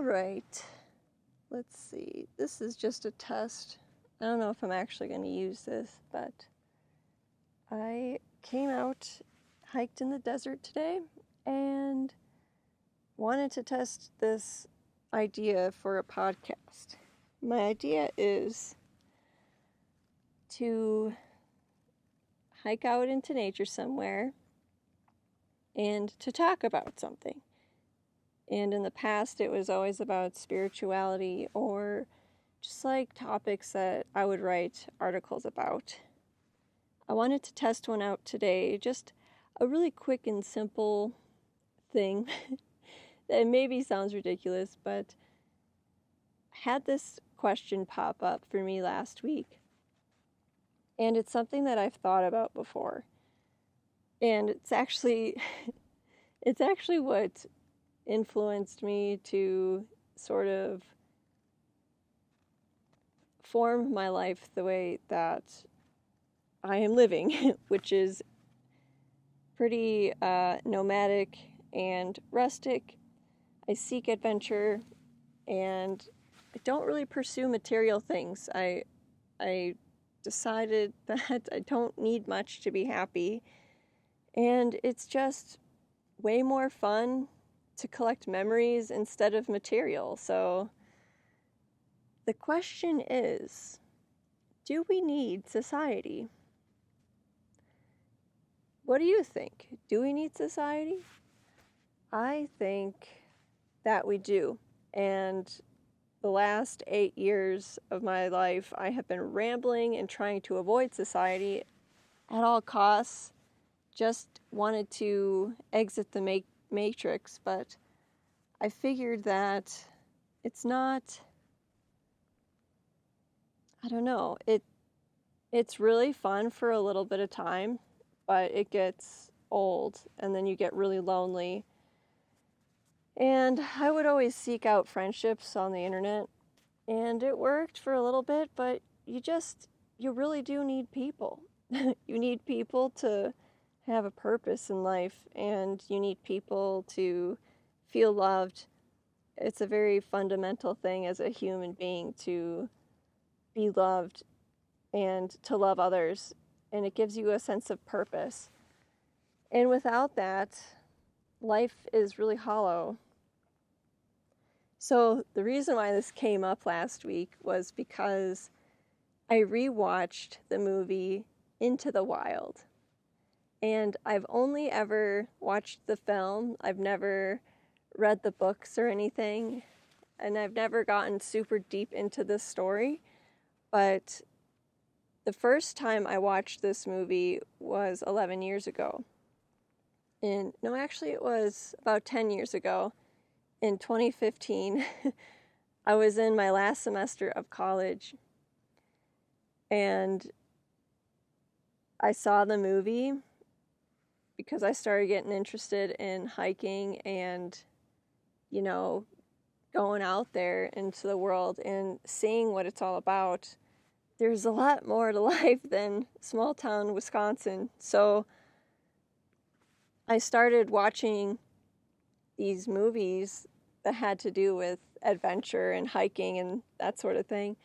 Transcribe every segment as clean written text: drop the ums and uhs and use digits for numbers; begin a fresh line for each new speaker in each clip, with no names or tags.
Alright, let's see. This is just a test. I don't know if I'm actually going to use this, but I came out, hiked in the desert today, and wanted to test this idea for a podcast. My idea is to hike out into nature somewhere and to talk about something. And in the past, it was always about spirituality or just like topics that I would write articles about. I wanted to test one out today, just a really quick and simple thing that maybe sounds ridiculous, but had this question pop up for me last week. And it's something that I've thought about before. And it's actually what influenced me to sort of form my life the way that I am living, which is pretty nomadic and rustic. I seek adventure, and I don't really pursue material things. I decided that I don't need much to be happy, and it's just way more fun to collect memories instead of material. So the question is, do we need society? What do you think? Do we need society? I think that we do. And the last 8 years of my life, I have been rambling and trying to avoid society at all costs. Just wanted to exit the matrix, but I figured that it's not, I don't know, it's really fun for a little bit of time, but it gets old and then you get really lonely. And I would always seek out friendships on the internet, and it worked for a little bit, but you really do need people. You need people to have a purpose in life, and you need people to feel loved. It's a very fundamental thing as a human being to be loved and to love others, and it gives you a sense of purpose. And without that, life is really hollow. So the reason why this came up last week was because I rewatched the movie Into the Wild. And I've only ever watched the film. I've never read the books or anything. And I've never gotten super deep into this story. But the first time I watched this movie was 11 years ago. It was about 10 years ago. In 2015, I was in my last semester of college, and I saw the movie because I started getting interested in hiking and, going out there into the world and seeing what it's all about. There's a lot more to life than small town Wisconsin. So I started watching these movies that had to do with adventure and hiking and that sort of thing.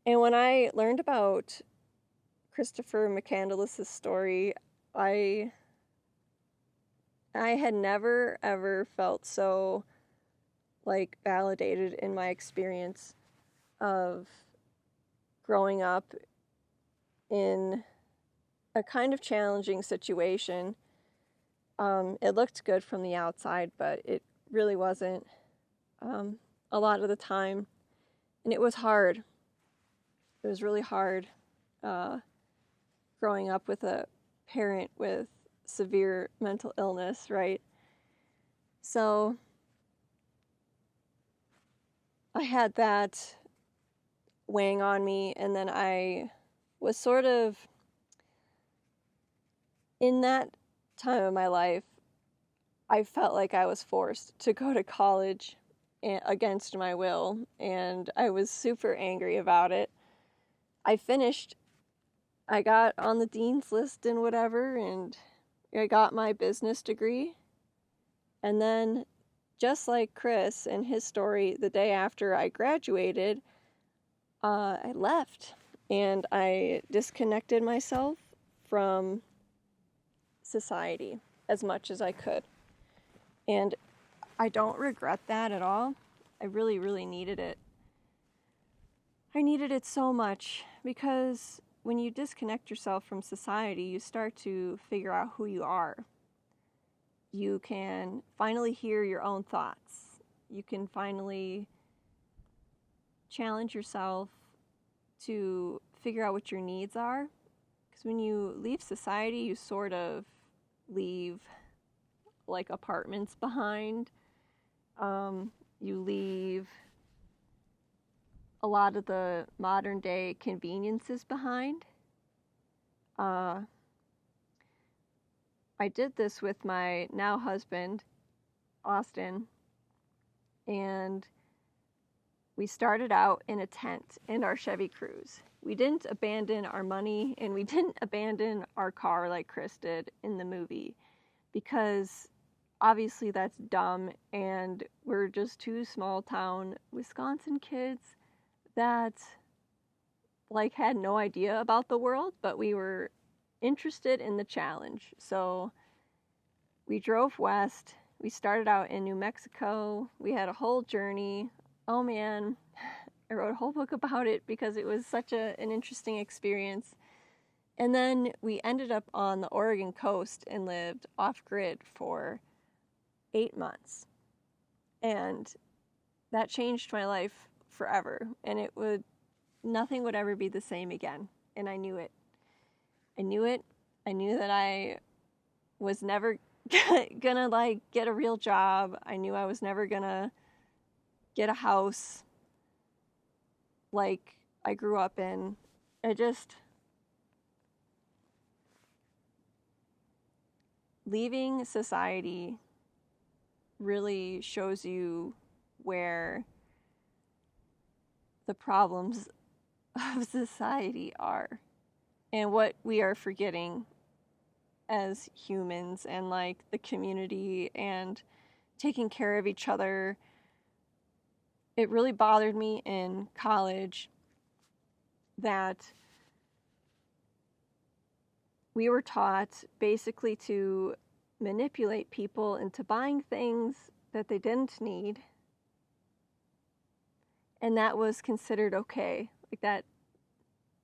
And when I learned about Christopher McCandless's story, I had never ever felt so validated in my experience of growing up in a kind of challenging situation. It looked good from the outside, but it really wasn't a lot of the time. And it was hard. It was really hard growing up with a parent with severe mental illness, right? So I had that weighing on me, and then I was sort of in that time of my life, I felt like I was forced to go to college against my will, and I was super angry about it. I got on the dean's list and whatever, and I got my business degree, and then just like Chris and his story, the day after I graduated, I left and I disconnected myself from society as much as I could. And I don't regret that at all. I really, really needed it. I needed it so much because when you disconnect yourself from society, you start to figure out who you are. You can finally hear your own thoughts. You can finally challenge yourself to figure out what your needs are. Because when you leave society, you sort of leave like apartments behind. You leave a lot of the modern day conveniences behind. I did this with my now husband, Austin, and we started out in a tent in our Chevy Cruze. We didn't abandon our money and we didn't abandon our car like Chris did in the movie, because obviously that's dumb, and we're just two small town Wisconsin kids that like had no idea about the world, but we were interested in the challenge. So we drove west. We started out in New Mexico. We had a whole journey. Oh man, I wrote a whole book about it because it was such an interesting experience. And then we ended up on the Oregon coast and lived off-grid for 8 months. And that changed my life forever. And nothing would ever be the same again. And I knew it. I knew it. I knew that I was never gonna like get a real job. I knew I was never gonna get a house like I grew up in. Leaving society really shows you where the problems of society are and what we are forgetting as humans, and like the community and taking care of each other. It really bothered me in college that we were taught basically to manipulate people into buying things that they didn't need, and that was considered okay. Like, that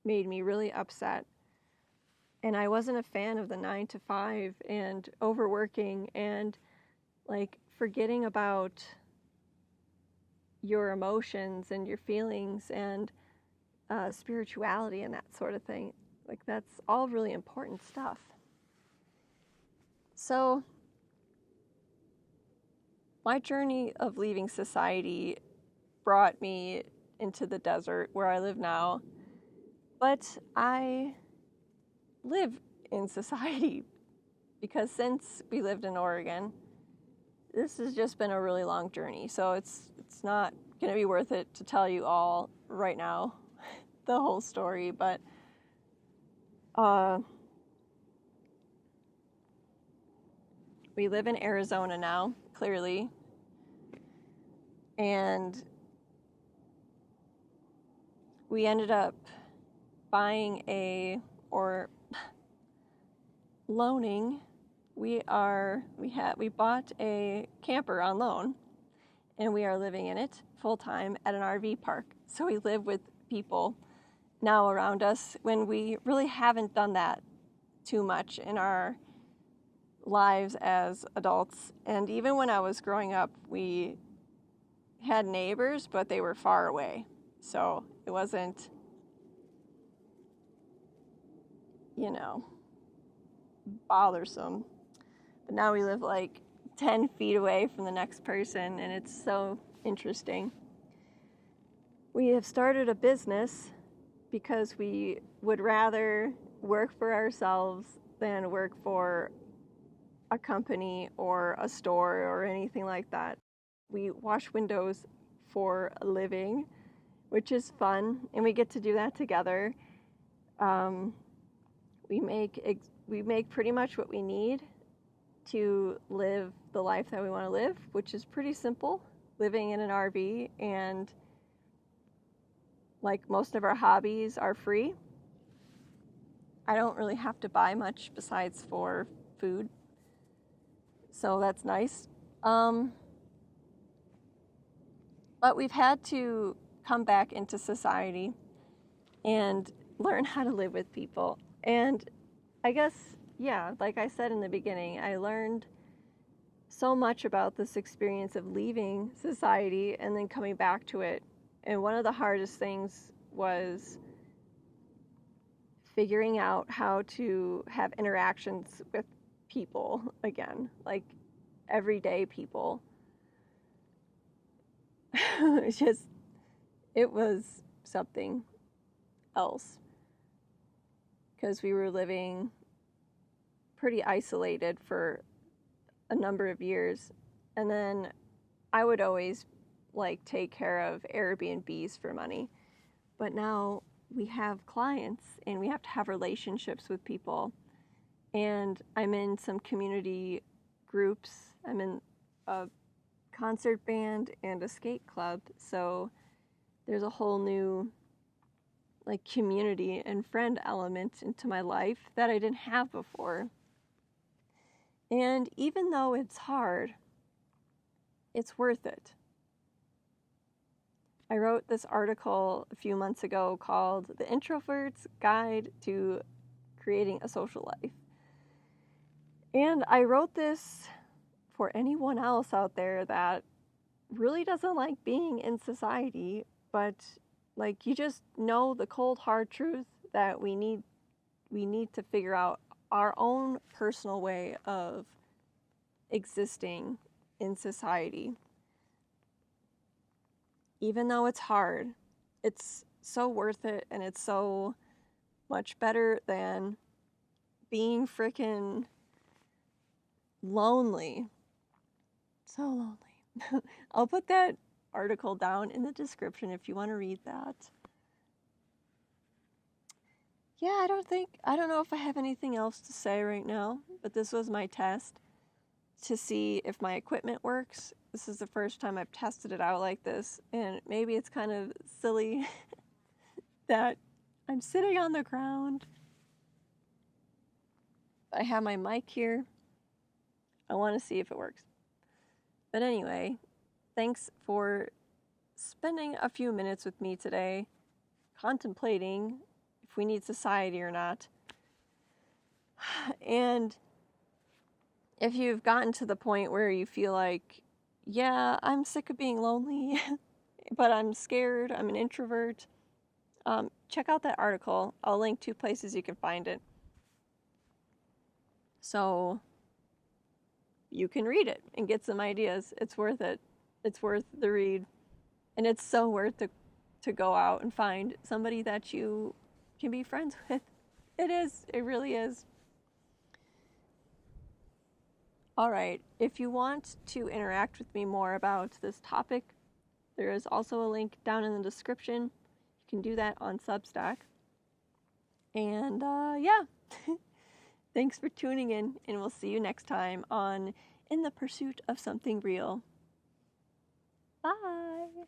made me really upset. And I wasn't a fan of the 9 to 5 and overworking and like forgetting about your emotions and your feelings and spirituality and that sort of thing. Like, that's all really important stuff. So my journey of leaving society brought me into the desert where I live now, but I live in society because since we lived in Oregon, this has just been a really long journey. So it's not going to be worth it to tell you all right now the whole story, but we live in Arizona now, clearly, and we ended up loaning. We bought a camper on loan, and we are living in it full time at an RV park. So we live with people now around us when we really haven't done that too much in our lives as adults. And even when I was growing up, we had neighbors, but they were far away. So it wasn't, bothersome. But now we live like 10 feet away from the next person, and it's so interesting. We have started a business because we would rather work for ourselves than work for a company or a store or anything like that. We wash windows for a living, which is fun, and we get to do that together. We make pretty much what we need to live the life that we want to live, which is pretty simple, living in an RV, and like most of our hobbies are free. I don't really have to buy much besides for food, so that's nice. But we've had to come back into society and learn how to live with people. And I guess, yeah, like I said in the beginning, I learned so much about this experience of leaving society and then coming back to it. And one of the hardest things was figuring out how to have interactions with people again, like everyday people. It was something else, because we were living pretty isolated for a number of years, and then I would always like take care of Airbnbs for money, but now we have clients and we have to have relationships with people, and I'm in some community groups. I'm in a concert band and a skate club, so there's a whole new like community and friend element into my life that I didn't have before. And even though it's hard, it's worth it. I wrote this article a few months ago called The Introvert's Guide to Creating a Social Life. And I wrote this for anyone else out there that really doesn't like being in society, but like you just know the cold hard truth that we need to figure out our own personal way of existing in society. Even though it's hard, it's so worth it, and it's so much better than being freaking lonely. So lonely. I'll put that article down in the description if you want to read that. Yeah, I don't know if I have anything else to say right now, but this was my test to see if my equipment works. This is the first time I've tested it out like this, and maybe it's kind of silly that I'm sitting on the ground. I have my mic here. I want to see if it works. But anyway, thanks for spending a few minutes with me today, contemplating if we need society or not. And if you've gotten to the point where you feel like, yeah, I'm sick of being lonely, but I'm scared, I'm an introvert, check out that article. I'll link 2 places you can find it, so you can read it and get some ideas. It's worth it. It's worth the read. And it's so worth to go out and find somebody that you can be friends with. It is. It really is. All right. If you want to interact with me more about this topic, there is also a link down in the description. You can do that on Substack. And yeah, thanks for tuning in, and we'll see you next time on In the Pursuit of Something Real. Bye.